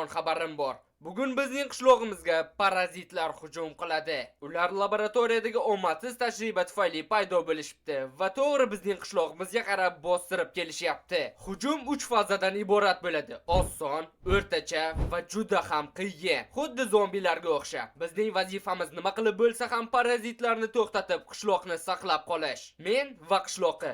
Xabarim bor. Bugun bizning qishlog'imizga parazitlar hujum qiladi. Ular laboratoriyadagi omadsiz tajriba tufayli paydo bo'lishibdi va to'g'ri bizning qishlog'imizga qarab bostirib kelishyapti. Hujum 3 fazadan iborat bo'ladi. Oson, o'rtacha va juda ham qiyin. Xuddi zombilarga o'xshab. Bizning vazifamiz nima qilib bo'lsa ham parazitlarni to'xtatib, qishloqni saqlab qolish. Men va qishloqi.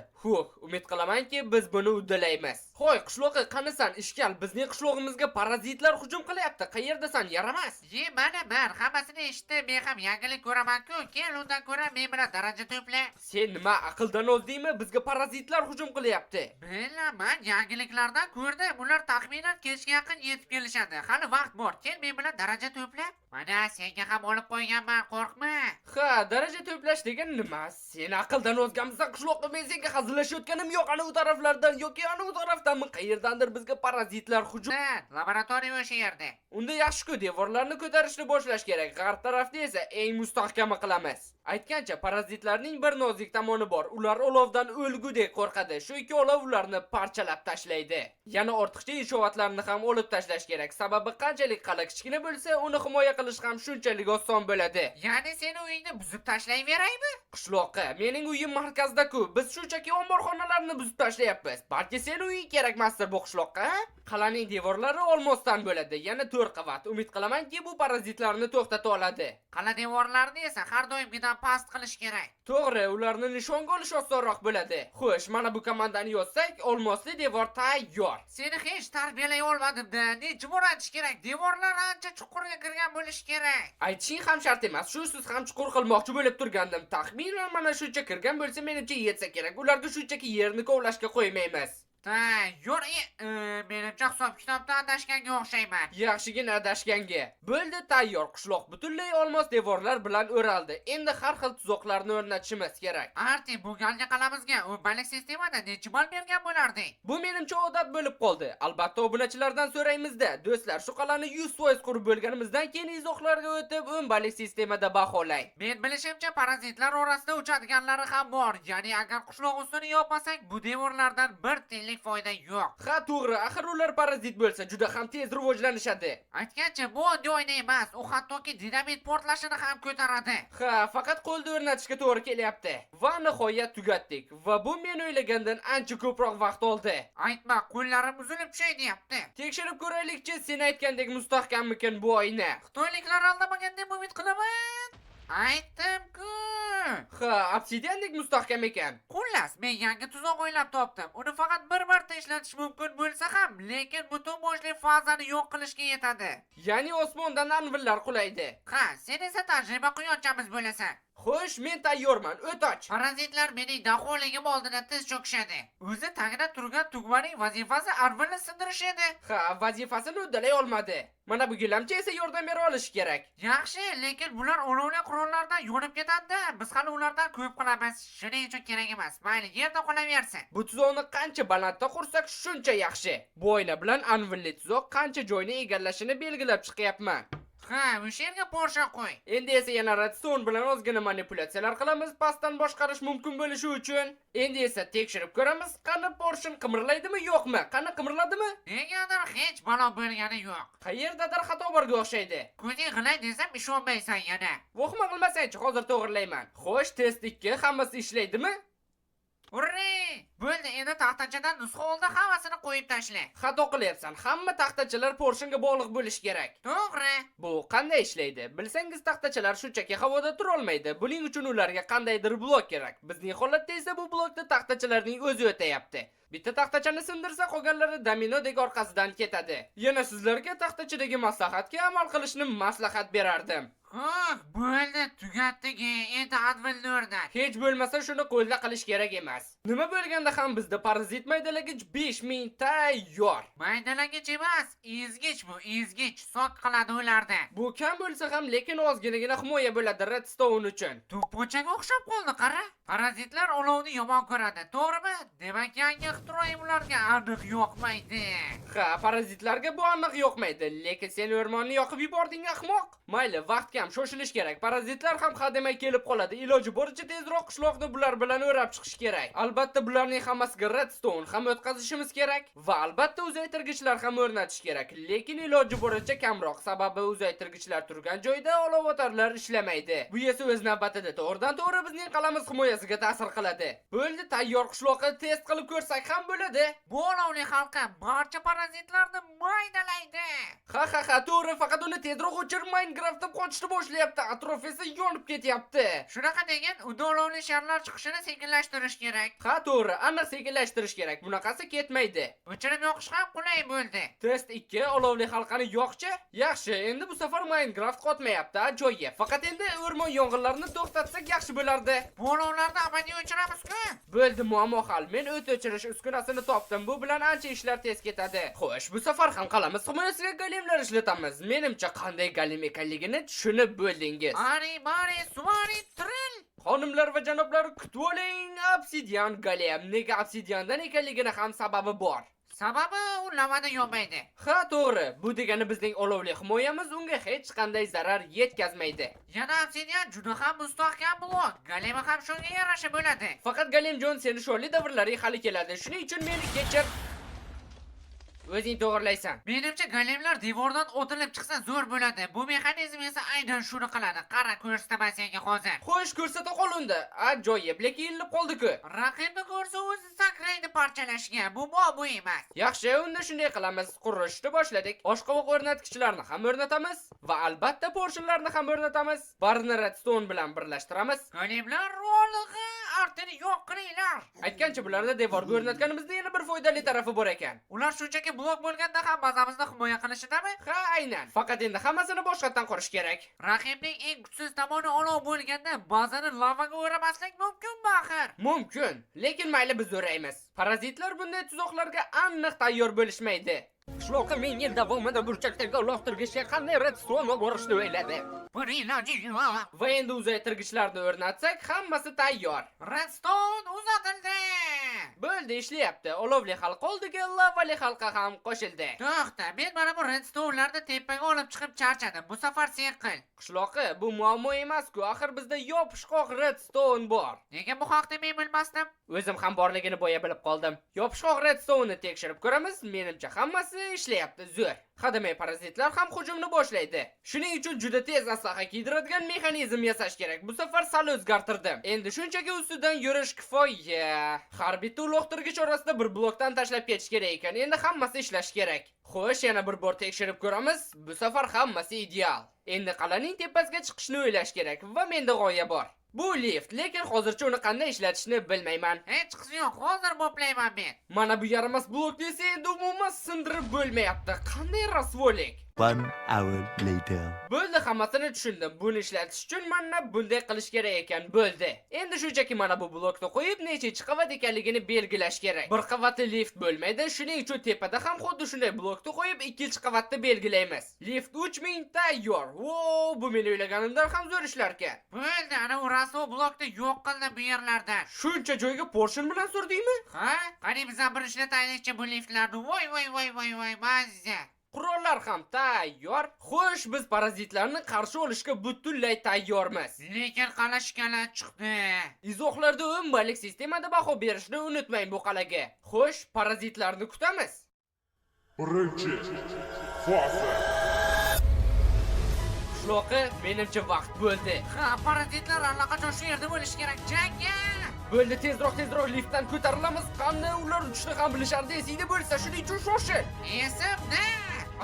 Umid qilamanki, biz buni uddalaymiz. Xo'y, qishloqi, qanisan, ishkal, bizning qishlog'imizga parazitlar hujum qilyapti. Qayerdasan, yaramas? Mana men hammasini eshitdim, men ham yangilik ko'raman-ku. Kel, undan ko'ra men bilan daraja to'pla. Sen nima aqldan ozdingmi? Bizga parazitlar hujum qilyapti. Bilaman, yangiliklardan ko'rdim. Ular taxminan kechga yaqin yetib kelishadi. Hali vaqt bor. Kel, men bilan daraja to'pla. Mana senga ham olib qo'yganman, qo'rqma. Ha, daraja to'plash degan nima? Sen aqldan ozganmisan, qishloqda men senga hazillashayotganim yo'q. Ana u taraflardan yoki ana u tarafdanmi qayerdandir bizga parazitlar hujum. Laboratoriya o'sha yerda. Unda yaxshi-ku, devorlarni ko'tarishni boshlash kerak. G'arb tarafda esa eng mustahkami qilamiz. Aytgancha, parazitlarning bir nozik tomoni bor. Ular olovdan o'lgudek qo'rqadi. Shu ikki olov ularni parchalab tashlaydi. Yana ortiqcha inshootlarni ham olib tashlash kerak. Sababi qanchalik qal'a kichkina bo'lsa, uni himoya qilish ham shunchalik oson bo'ladi. Ya'ni seni uyingni buzib tashlayveraymi? Qishloqqa, mening uyim markazda-ku. Biz shunchaki omborxonalarni buzib tashlayapmiz. Balki sening uying kerakmasdir bu qishloqqa? Qal'aning devorlari olmosdan bo'ladi. Yana 4 qavat. Umid qilamanki, bu parazitlarni to'xtata oladi. Qala devorlarini esa har doimgidan past qilish kerak. To'g'ri, ularni nishonga olish osonroq bo'ladi. Xo'sh, mana bu komandani yozsak, olmosli devor tayyor. Seni hech tarbiyalay olmadim-da. Nechimor aytish kerak? Devorlar ancha chuqurga kirgan bo'lishi kerak. Aytishing ham shart emas. Shusiz ham chuqur qilmoqchi bo'lib turgandim. Taxminan mana shuncha kirgan bo'lsa, menimcha yetsa kerak. Ularga shunchaki yerni kovlashga qo'ymaymiz. Yur, menimcha hisob-kitobda adashganga o'xshayman. Yaxshigina adashganga. Bo'ldi, tayyor. Qishloq butunlay olmos devorlar bilan o'raldi. Endi har xil tuzoqlarni o'rnatishimiz kerak. Arti, bu galgi qal'amizga o'mbalik sistemada necha ball bergan bo'larding? Bu menimcha odat bo'lib qoldi. Albatta, obunachilardan so'raymiz-da. Do'stlar, shu qal'ani 100% qurib bo'lganimizdan keyin izohlarga o'tib, o'mbalik sistemada baholang. Men bilishimcha, parazitlar orasida uchadiganlari ham bor. Ya'ni agar qishloq ustini yopmasak, bu devorlardan bir tiyinlik foyda yo'q. Ha, to'g'ri, axir ular parazit bo'lsa, juda ham tez rivojlanishadi. Aytgancha, bu oddiy oyna emas, u hattoki dinamit portlashini ham ko'taradi. Ha, faqat qo'lda o'rnatishga to'g'ri kelyapti. Va nihoyat tugatdik. Va bu men o'ylagandan ancha ko'proq vaqt oldi. Aytma, qo'llarim uzilib tushay deyapti. Tekshirib ko'raylik-chi, sen aytgandek mustahkammikan bu oyna? Xitoyliklar aldamagan deb umid qilaman. Aytdim-ku. Ha, obsidiandek mustahkam ekan. Xullas, men yangi tuzoq o'ylab topdim. Uni faqat bir marta ishlatish mumkin bo'lsa ham, lekin butun boshli fazani yo'q qilishga yetadi. Ya'ni osmondan anvillar qulaydi. Ha, sen esa tajriba quyonchamiz bo'lasan. Xo'sh, men tayyorman. O'toch. Parazitlar mening daholigim oldida tiz cho'kishadi. O'zi tagida turgan tugmaning vazifasi arvilni sindirish edi. Ha, vazifasini uddalay olmadi. Mana bu gilamchi esa yordam bera olishi kerak. Yaxshi, lekin bular olovli qurollardan yonib ketadi. Biz hali ulardan ko'p qilamiz. Shuning uchun kerak emas. Mayli, yerda qolaversin. Bu tuzoqni qancha balandda qursak, shuncha yaxshi. Bu oyna bilan anvilli tuzoq qancha joyni egallashini belgilab chiqyapman. Ha, o'sha yerga Porsche qo'y. Endi esa yana redstone bilan ozgina manipulyatsiyalar qilamiz, pastdan boshqarish mumkin bo'lishi uchun. Endi esa tekshirib ko'ramiz, qani Porsche qimirlaydimi, yo'qmi? Qani qimirladimi? Negadir hech balo bo'lgani yo'q. Qayerdadir xato borga o'xshaydi. Ko'zing g'ilay desam ishonmaysan yana. Vohma qilmasang-chi, hozir to'g'rilayman. Xo'sh, test 2 hammasi ishlaydimi? Hurre! Bo'ldi, endi taxtachadan nusxa oldi, hammasini qo'yib tashla. Xato qilyapsan. Hamma taxtachalar Porschega bog'liq bo'lish kerak. To'g'ri. Bu qanday ishlaydi? Bilsangiz, taxtachalar shunchaki havoda tura olmaydi. Buning uchun ularga qandaydir blok kerak. Bizning holatda esa bu blokni taxtachalarning o'zi o'tayapti. Bitta taxtachani sindirsa, qolganlari dominodek orqasidan ketadi. Yana sizlarga taxtachadagi maslahatga amal qilishni maslahat berardim. Bo'ldi, tugatdik. Endi advilni o'rnat. Hech bo'lmasa shuni qo'lda qilish kerak emas. Nima bo'lganda ham bizda parazit maydalagich 5000 tayyor. Maydalagich emas, ezgich bu, ezgich. Soq qiladi ularda. Bu kam bo'lsa ham, lekin ozginagina himoya bo'ladi redstone uchun. To'pponchaga o'xshab qoldi, qara. Parazitlar olovni yomon ko'radi, to'g'rimi? Demak, yangi ixtiroim ularga aniq yoqmaydi. Ha, parazitlarga bu aniq yoqmaydi, lekin sen o'rmonni yoqib yubording, ahmoq. Mayli, vaqt kam, shoshilish kerak. Parazitlar ham hademay kelib qoladi. Iloji boricha tezroq qishloqni bular bilan o'rab chiqish kerak. Albatta, bularning bularning hammasiga redstone ham o'tkazishimiz kerak va albatta uzaytirgichlar ham o'rnatish kerak. Lekin iloji boricha kamroq, sababi uzaytirgichlar turgan joyda olovotarlar ishlamaydi. Bu esa o'z navbatida to'g'ridan-to'g'ri bizning qalamiz himoyasiga ta'sir qiladi. Bo'ldi, tayyor qishloqni test qilib ko'rsak ham bo'ladi. Bu olovli halqa barcha parazitlarni maydalaydi. Ha, to'g'ri, faqat uni tezroq o'chir, Minecraftda qochishni boshlayapti. Atrof esa yonib ketyapti. Shunaqa degan, unda olovli sharlar chiqishini sekinlashtirish kerak. Ha, to'g'ri, aniq sekinlashtirish kerak. Bunaqasi ketmaydi. O'chirib yoqish ham qulay bo'ldi. Test 2, olovli halqani yoqchi. Yaxshi, endi bu safar Minecraft qotmayapti, ajoyib. Faqat endi o'rmon yong'inlarini to'xtatsak yaxshi bo'lardi. Bu olovlarni abadiy o'chiramiz-ku. Bo'ldi, muammo hal. Men o't o'chirish uskunasini topdim. Bu bilan ancha ishlar tez ketadi. Xo'sh, bu safar ham qalamiz himoyasiga golemlar ishlatamiz. Menimcha qanday golem ekanligini tushunib bo'ldingiz. Bari, suvari, tril. Xonimlar va janoblar, kutib oling, obsidian golem. Nega obsidiandan ekanligini ham sababi bor. Sababi u lavada yonmaydi. Ha, to'g'ri. Bu degani bizning olovli himoyamiz unga hech qanday zarar yetkazmaydi. Yana obsidian juda ham mustahkam blok. Golemi ham shunga yarasha bo'ladi. Faqat Galemjon, seni sho'rli davrlaring hali keladi. Shuning uchun meni kechir. O'zing to'g'rilaysan. Menimcha golemlar devordan otilib chiqsa zo'r bo'ladi. Bu mexanizm esa aynan shuni qiladi. Qara, ko'rsataman senga hozir. Xo'sh, ko'rsata qol unda. Ajoyib, lekin ilinib qoldi-ku. Raqibni ko'rsa o'zi sakraydi parchalashga. Bu muammo emas. Yaxshi, unda shunday qilamiz. Qurishni boshladik. Oshqovoq o'rnatgichlarni ham o'rnatamiz va albatta porshinlarni ham o'rnatamiz. Barini redstone bilan birlashtiramiz. Golemlar rolig'i artini yo'q qilinglar. Aytgancha, bularni devorga o'rnatganimizda yana bir foydali tarafi bor ekan. Ular shunchaki blok bo'lganda ham bazamizni himoya qilishidami? Ha, aynan. Faqat endi hammasini boshqatdan qurish kerak. Raqibning eng kuchsiz tomoni olov bo'lganda bazani lavaga o'ramaslik mumkinmi axir? Mumkin, lekin mayli biz o'raymiz. Parazitlar bunday tuzoqlarga aniq tayyor bo'lishmaydi. Qishloqqa 1000 yil davomida burchakdagi uloqtirgichga qanday redstone borishni o'yladi. Bir iloji yo'q. Va endi uzaytirgichlarni o'rnatsak, hammasi tayyor. Redstone uzatildi. Bo'ldi, ishlayapti. Olovli halqa oldiga lavali halqa ham qo'shildi. To'xta, men mana bu redstone'larni tepaga olib chiqib charchadim. Bu safar sen qil. Qishloqi, bu muammo emas-ku. Axir bizda yopishqoq redstone bor. Nega bu haqda men bilmasdim? O'zim ham borligini boya bilib qoldim. Yopishqoq redstone'ni tekshirib ko'ramiz. Menimcha hammasi ishlayapti, zo'r. Hadamay parazitlar ham hujumni boshlaydi. Shuning uchun juda tez aslaha kiydiradigan mexanizm yasash kerak. Bu safar sal o'zgartirdim. Endi shunchaki ustidan yurish kifoya. Har bitta uloqtirgich orasida bir blokdan tashlab ketish kerak ekan. Endi hammasi ishlash kerak. Xo'sh, yana bir bor tekshirib ko'ramiz. Bu safar hammasi ideal. Endi qal'aning tepasiga chiqishni o'ylash kerak va menda g'oya bor. Bu lift, lekin hozircha uni qanday ishlatishni bilmayman. Hech qisi yo'q, hozir boplayman men. Mana bu yaramas blok desa endi umuman sindirib bo'lmayapti. Qanday rasvolik. 1 hour later. Bo'ldi, hammasini tushundim. Buni ishlatish uchun mana bunday qilish kerak ekan. Bo'ldi. Endi shunchaki mana bu blokni qo'yib, nechinchi qavat ekanligini belgilash kerak. Bir qavatli lift bo'lmaydi, shuning uchun tepada ham xuddi shunday blokni qo'yib, ikkinchi qavatni belgilaymiz. Lift 3000 tayyor. Wow, bu men o'ylaganimdan ham zo'r ishlar ekan. Bo'ldi, ana u rasvo blokni yo'q qildi bu yerlardan. Shuncha joyga porshin bilan surdingmi? Ha? Qani biz bir ishlataylikchi bu liftlarni. Voy, mazza. Qurollar ham tayyor. Xo'sh, biz parazitlarni qarshi olishga butunlay tayyormiz. Lekin qal'a shikalat chiqdi. Izohlarda 10 ballik sistemada baho berishni unutmang bu qal'aga. Xo'sh, parazitlarni kutamiz. Birinchi faza. Qishloqi, menimcha vaqt bo'ldi. Ha, parazitlar allaqachon shu yerda bo'lishi kerak. Jangga! Bo'ldi, tezroq liftdan ko'tarilamiz. Qanday ular uchishni ham bilishardi, esingda bo'lsa, shuning uchun shoshil. Esimda.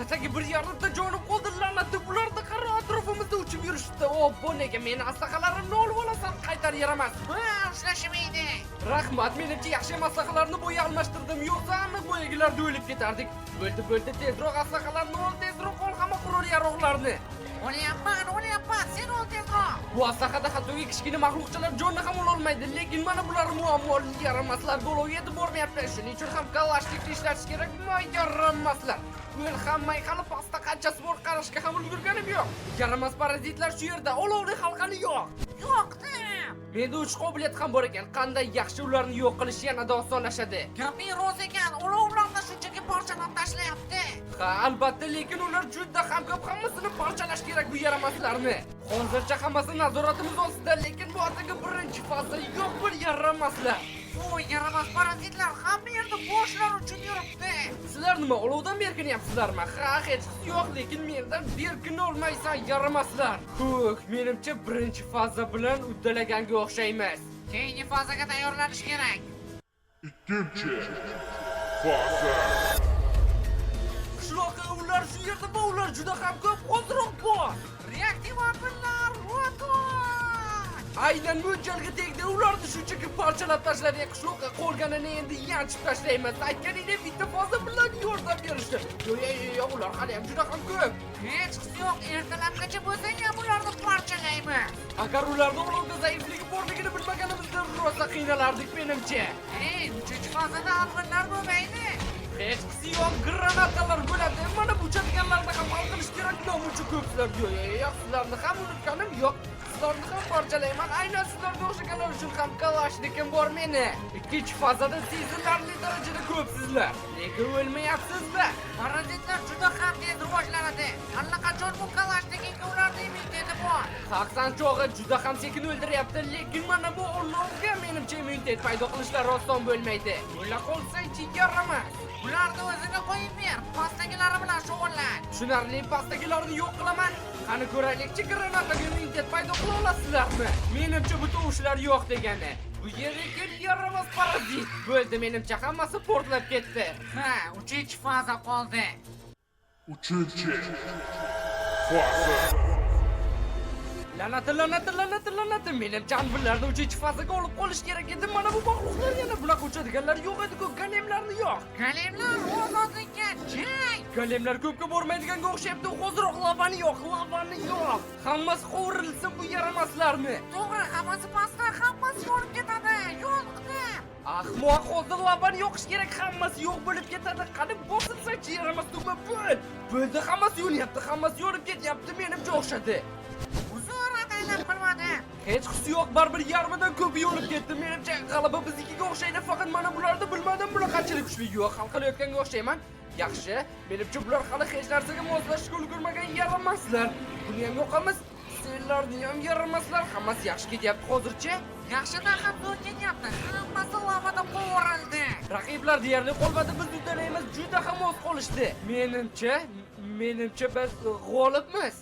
Atagi bir yarimta jonim qoldi, la'natli bularni qara atrofimizda uchib yurishdi. Bu nega meni aslahalarimni olib olasan, qaytar yaramas. Ha, ushlashmaydi. Rahmat, menimcha yaxshi maslahalarni bo'ya almashtirdim, yo'qsa aniq bo'yagilarda o'lib ketardik. Bo'ldi, tezroq aslahalarni ol, tezroq ol hamma qurol yaroqlarni. O'lyapman, sen ol tezroq. Bu aslahada hattoki kichkina maxluqchalar jonni ham ololmaydi, lekin mana bular muammoli yaramaslar bo'lib yetib bormayapti. Shuning uchun ham kalashnikni ishlatish kerak. Yaramaslar. Men hammay hali pastda qanchasi bor qarashga ham ulgurganim yo'q. Yaramas parazitlar shu yerda, olovli halqani yo'q. Yo'qdi. Menda uch qobiliyat ham bor ekan. Qanday yaxshi ularni yo'q qilish yanada osonlashadi. Gaping rost ekan, olovlarni shunchaki parchalab tashlayapti. Ha, albatta, lekin ular juda ham ko'p, hammasini parchalash kerak bu yaramaslarni. Hozircha hammasi nazoratimiz ostida, lekin bu atigi birinchi faza yo'q bir yaramaslar. Voy yaramas parazitlar hamma yerda boshlar uchun yuribdi. Sizlar nima olovdan berkinyapsizlarmi? Ha, hech yo'q, lekin mendan berkin olmaysan, yaramaslar. Xo'p, menimcha birinchi faza bilan uddalaganga o'xshaymiz. Keyingi fazaga tayyorlanish kerak. Ikkinchi faza. Qishloqqa ular shu yerda va ular juda ham ko'p, hoziroq bor. Reaktiv organlar ro'yxat. Aynan mo'ljalga tegdi, ularni shunchaki parchalab tashladik. Qishloqqa qolganini endi yanchib tashlaymiz. Aytganingdek bitta faza bilan yordam berishdi. Yo'q, ular hali ham juda ham ko'p. Hech qisi yo'q, ertalabgacha bo'lsa ham ularni parchalaymiz. Agar ularda olovda zaifligi borligini bilmaganimizda rosa qiynalardik menimcha. Ey, 3-fazada alg'inlar bo'lmaydi. Hech qisi yo'q, granatalar bo'ladi. Mana bu uchadiganlarda ham hal qilish kerak. Nomuncha ko'plar. Yo'q, sizlarni ham unutganim yo'q. Sizlarni ham parchalayman. Aynan sizlarga o'xshaganlar uchun ham kalashnikim bor meni. Ikkinchi fazada sezilarli darajada ko'psizlar. Nega o'lmayapsizmi? Parazitlar juda ham tez rivojlanadi. Allaqachon bu kalashnikiga ularning immuniteti bor. Haqsan chog'i juda ham sekin o'ldiryapti, lekin mana bu olovga menimcha immunitet paydo qilishlari oson bo'lmaydi. O'la qolsang-chi yaramas. Ularni o'ziga qo'yib ber, pastdagilari bilan shug'ullan. Tushunarli, pastdagilarni yo'q qilaman. Qani ko'raylik-chi, granataga immunitet paydo qila olasizlarmi? Menimcha bu tovushlar yo'q degani. Bu yerga kelib yaramas parazit. Bo'ldi, menimcha hammasi portlab ketdi. Ha, 3-faza qoldi. Uchinchi faza. La'nati. Menimcha anvillarni 3-fazaga olib qolish kerak edi. Mana bu maxluqlar yana bunaqa uchadiganlar yo'q edi-ku, golemlarni yo'q. Golemlar ozodlikka jang. Golemlar ko'pga bormaydiganga o'xshayapti. Hoziroq lavani yo'q. Hammasi qovurilsin bu yaramaslarni. To'g'ri, hammasi pastda, hammasi yonib ketadi. Yo'qdi. Ahmoq, hozir lavani yoqish kerak, hammasi yo'q bo'lib ketadi. Qani bosilsa-chi yaramas tugma bo'ldi, hammasi yonyapti, hammasi yonib ketyapti, menimcha o'xshadi. Uzr ataylab qilmadi. Hech qisi yo'q, baribir yarmidan ko'pi yonib ketdi. Menimcha g'alaba biznikiga o'xshaydi, faqat mana bularni bilmadim, bular qanchalik kuchli. Yo'q, hal qilayotganga o'xshayman. Yaxshi, menimcha bular hali hech narsaga moslashishga ulgurmagan yaramaslar. Buni ham yo'qamiz. Senlarni ham yaramaslar, hammasi yaxshi ketyapti hozircha. Yaxshidan ham zo'r ketyapti. Hammasi lavada qovurildi. Raqiblar deyarli qolmadi, biz uddalaymiz, juda ham oz qolishdi. Menimcha biz g'olibmiz.